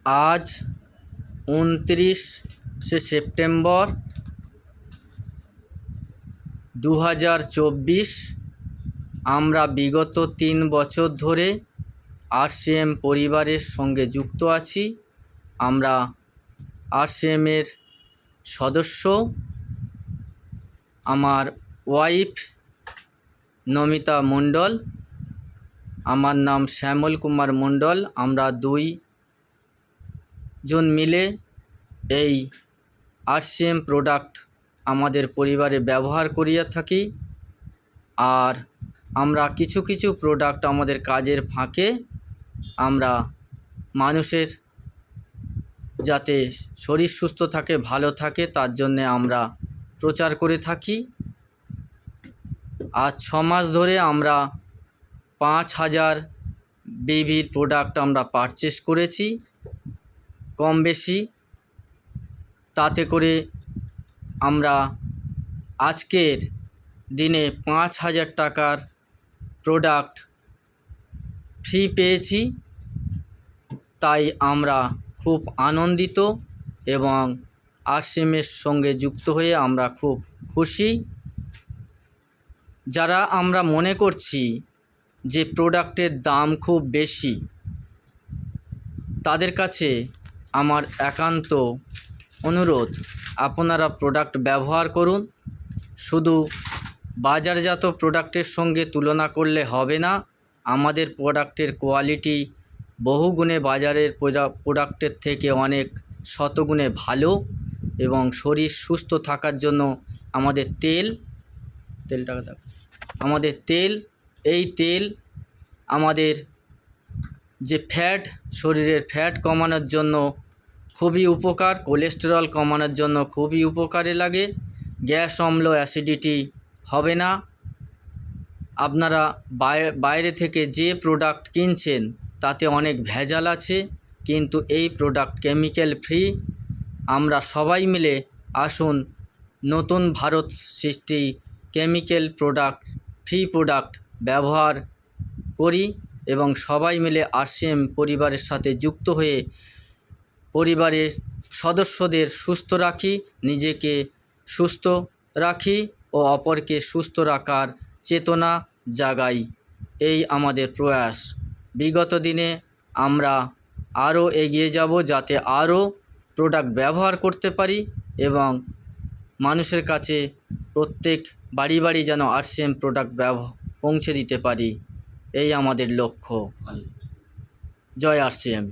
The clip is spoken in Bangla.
আজ 29শে সেপ্টেম্বর 2024। আমরা বিগত 3 বছর ধরে RCM পরিবারের সঙ্গে যুক্ত আছি। আমরা RCM-এর সদস্য। আমার ওয়াইফ নমিতা মণ্ডল, আমার নাম শ্যামল কুমার মণ্ডল। আমরা 2 জন মিলে এই RCM প্রোডাক্ট আমাদের পরিবারে ব্যবহার করিয়া থাকি। আর আমরা কিছু কিছু প্রোডাক্ট আমাদের কাজের ফাঁকে আমরা মানুষের যাতে শরীর সুস্থ থাকে, ভালো থাকে, তার জন্যে আমরা প্রচার করে থাকি। আজ 6 মাস ধরে আমরা 5000 বেবির প্রোডাক্ট আমরা পারচেস করেছি কম বেশি। তাতে করে আমরা আজকের দিনে 5000 টাকার প্রোডাক্ট ফ্রি পেয়েছি। তাই আমরা খুব আনন্দিত এবং RCM-এর সঙ্গে যুক্ত হয়ে আমরা খুব খুশি। যারা আমরা মনে করছি যে প্রোডাক্টের দাম খুব বেশি, তাদের কাছে আমার একান্ত অনুরোধ, আপনারা প্রোডাক্ট ব্যবহার করুন। শুধু বাজারজাত প্রোডাক্টের সঙ্গে তুলনা করলে হবে না। আমাদের প্রোডাক্টের কোয়ালিটি বহুগুণে বাজারের প্রোডাক্টের থেকে অনেক শতগুণে ভালো এবং শরীর সুস্থ থাকার জন্য আমাদের এই তেল আমাদের যে ফ্যাট, শরীরের ফ্যাট কমানোর জন্য খুবই উপকার, কোলেস্টেরল কমানোর জন্য খুবই উপকারে লাগে। গ্যাস অম্ল অ্যাসিডিটি হবে না। আপনারা বাইরে থেকে যে প্রোডাক্ট কিনছেন তাতে অনেক ভেজাল আছে, কিন্তু এই প্রোডাক্ট কেমিক্যাল ফ্রি। আমরা সবাই মিলে আসুন নতুন ভারত সৃষ্টি কেমিক্যাল ফ্রি প্রোডাক্ট ব্যবহার করি এবং সবাই মিলে RCM পরিবারের সাথে যুক্ত হয়ে পরিবারের সদস্যদের সুস্থ রাখি, নিজেকে সুস্থ রাখি ও অপরকে সুস্থ রাখার চেতনা জাগাই। এই আমাদের প্রয়াস। বিগত দিনে আমরা আরও এগিয়ে যাব, যাতে আরও প্রোডাক্ট ব্যবহার করতে পারি এবং মানুষের কাছে প্রত্যেক বাড়ি বাড়ি যেন RCM প্রোডাক্ট পৌঁছে দিতে পারি। এই আমাদের লক্ষ্য। জয় RCM।